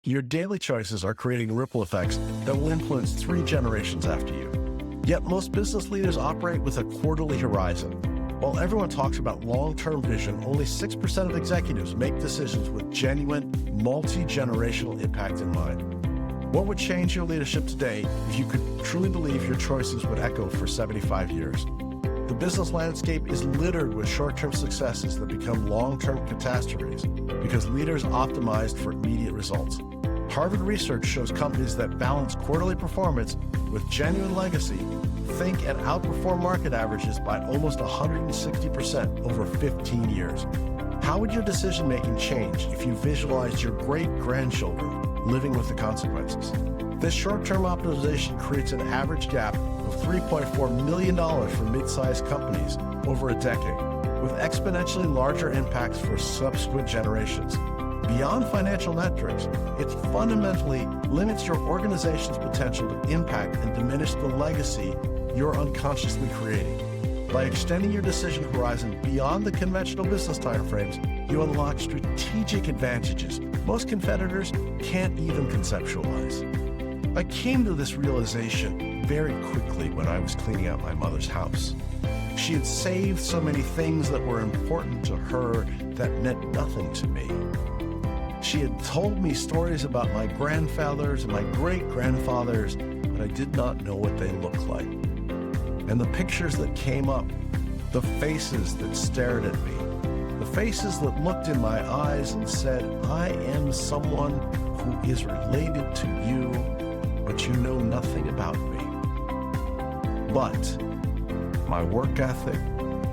Your daily choices are creating ripple effects that will influence 3 generations after you. Yet most business leaders operate with a quarterly horizon. While everyone talks about long-term vision, only 6% of executives make decisions with genuine, multi-generational impact in mind. What would change your leadership today if you could truly believe your choices would echo for 75 years? The business landscape is littered with short-term successes that become long-term catastrophes because leaders optimized for immediate results. Harvard research shows companies that balance quarterly performance with genuine legacy think and outperform market averages by almost 160% over 15 years. How would your decision-making change if you visualized your great-grandchildren living with the consequences? This short-term optimization creates an average gap of $3.4 million for mid-sized companies over a decade, with exponentially larger impacts for subsequent generations. Beyond financial metrics, it fundamentally limits your organization's potential to impact and diminish the legacy you're unconsciously creating. By extending your decision horizon beyond the conventional business timeframes, you unlock strategic advantages most competitors can't even conceptualize. I came to this realization very quickly when I was cleaning out my mother's house. She had saved so many things that were important to her that meant nothing to me. She had told me stories about my grandfathers and my great-grandfathers, but I did not know what they looked like. And the pictures that came up, the faces that stared at me, the faces that looked in my eyes and said, I am someone who is related to you, but you know nothing about me. But my work ethic,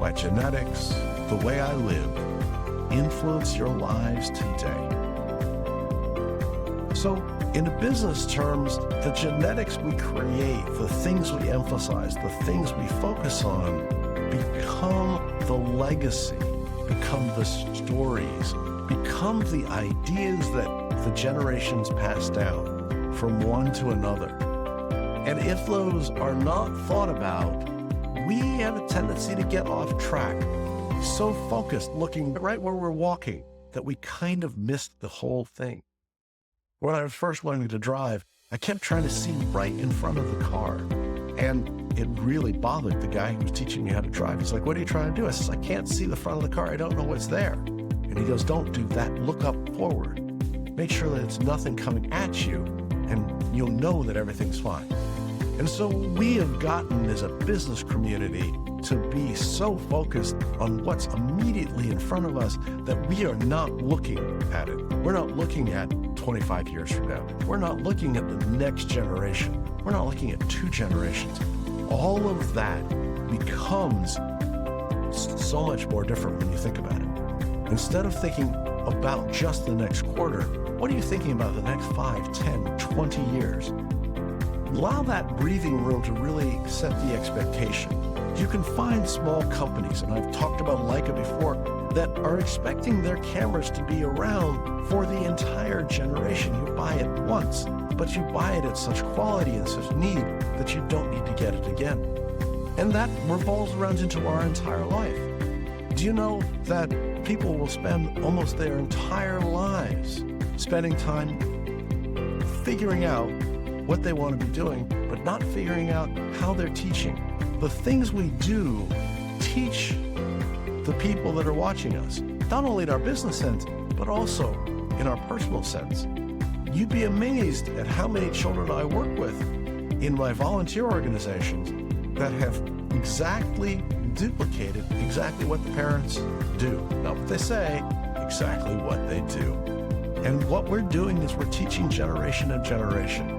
my genetics, the way I live, influence your lives today. So, in business terms, the genetics we create, the things we emphasize, the things we focus on, become the legacy, become the stories, become the ideas that the generations pass down from one to another. And if those are not thought about, we have a tendency to get off track, so focused looking right where we're walking that we kind of missed the whole thing. When I was first learning to drive, I kept trying to see right in front of the car. And it really bothered the guy who was teaching me how to drive. He's like, what are you trying to do? I says, I can't see the front of the car. I don't know what's there. And he goes, don't do that. Look up forward. Make sure that it's nothing coming at you, and you'll know that everything's fine. And so we have gotten as a business community to be so focused on what's immediately in front of us that we are not looking at it. We're not looking at 25 years from now. We're not looking at the next generation. We're not looking at 2 generations. All of that becomes so much more different when you think about it. Instead of thinking about just the next quarter, what are you thinking about the next 5, 10, 20 years? Allow that breathing room to really set the expectation. You can find small companies, and I've talked about Leica before, that are expecting their cameras to be around for the entire generation. You buy it once, but you buy it at such quality and such need that you don't need to get it again. And that revolves around into our entire life. Do you know that people will spend almost their entire lives spending time figuring out what they want to be doing, but not figuring out how they're teaching? The things we do teach the people that are watching us, not only in our business sense, but also in our personal sense. You'd be amazed at how many children I work with in my volunteer organizations that have exactly duplicated exactly what the parents do. Not what they say, exactly what they do. And what we're doing is we're teaching generation and generation.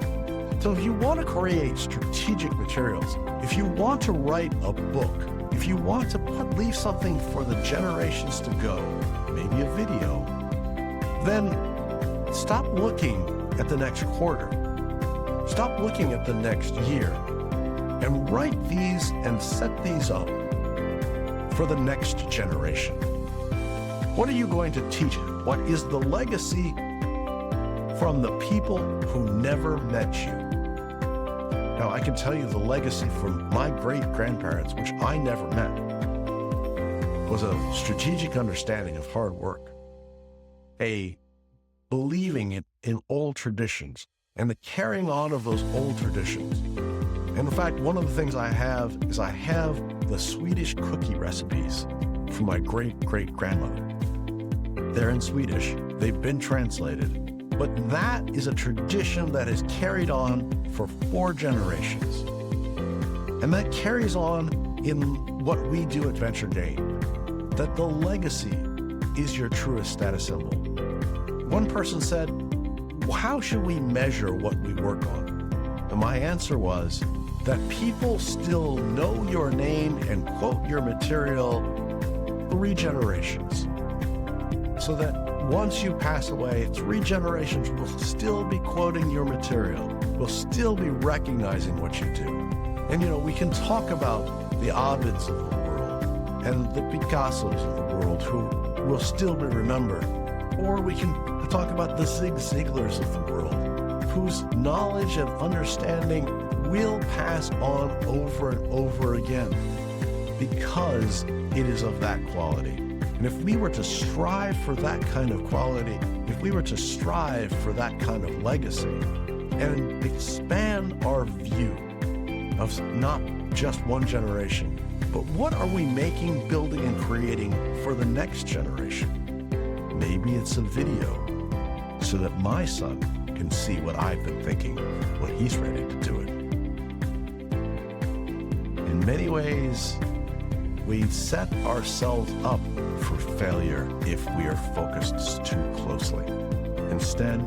So if you want to create strategic materials, if you want to write a book, if you want to leave something for the generations to go, maybe a video, then stop looking at the next quarter. Stop looking at the next year and write these and set these up for the next generation. What are you going to teach? What is the legacy from the people who never met you? Now, I can tell you the legacy from my great-grandparents, which I never met, was a strategic understanding of hard work, a believing in old traditions and the carrying on of those old traditions. And in fact, one of the things I have is I have the Swedish cookie recipes from my great-great-grandmother. They're in Swedish. They've been translated. But that is a tradition that is carried on for 4 generations. And that carries on in what we do at Venture Gain, that the legacy is your truest status symbol. One person said, well, how should we measure what we work on? And my answer was that people still know your name and quote your material 3 generations. So that once you pass away, 3 generations will still be quoting your material, will still be recognizing what you do. And we can talk about the Ovids of the world and the Picassos of the world who will still be remembered. Or we can talk about the Zig Ziglars of the world, whose knowledge and understanding will pass on over and over again because it is of that quality. And if we were to strive for that kind of quality, if we were to strive for that kind of legacy and expand our view of not just one generation, but what are we making, building, and creating for the next generation? Maybe it's a video so that my son can see what I've been thinking when he's ready to do it. In many ways, we set ourselves up for failure if we are focused too closely. Instead,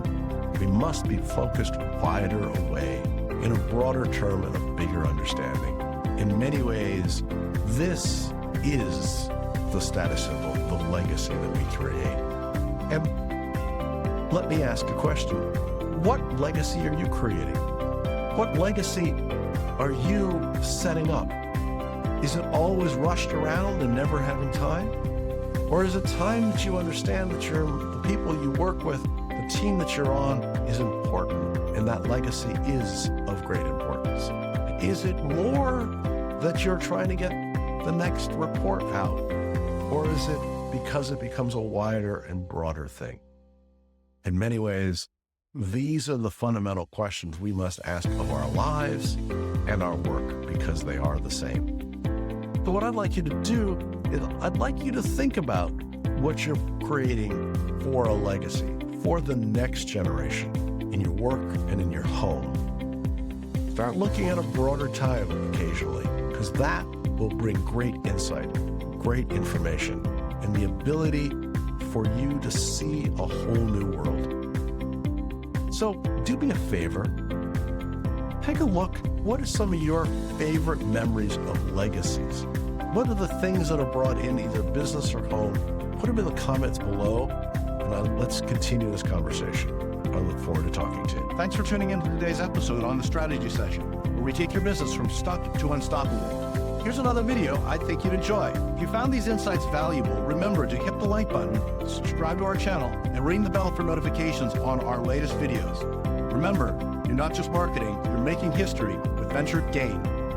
we must be focused wider away in a broader term and a bigger understanding. In many ways, this is the status symbol, the legacy that we create. And let me ask a question. What legacy are you creating? What legacy are you setting up? Is it always rushed around and never having time? Or is it time that you understand that the people you work with, the team that you're on is important and that legacy is of great importance? Is it more that you're trying to get the next report out? Or is it because it becomes a wider and broader thing? In many ways, these are the fundamental questions we must ask of our lives and our work because they are the same. So what I'd like you to do is I'd like you to think about what you're creating for a legacy, for the next generation, in your work and in your home. Start looking at a broader time occasionally, because that will bring great insight, great information, and the ability for you to see a whole new world. So do me a favor, take a look. What are some of your favorite memories of legacies? What are the things that are brought in either business or home? Put them in the comments below, and let's continue this conversation. I look forward to talking to you. Thanks for tuning in to today's episode on the Strategy Session, where we take your business from stuck to unstoppable. Here's another video I think you'd enjoy. If you found these insights valuable, remember to hit the like button, subscribe to our channel, and ring the bell for notifications on our latest videos. Remember, you're not just marketing, you're making history with Venture Gain.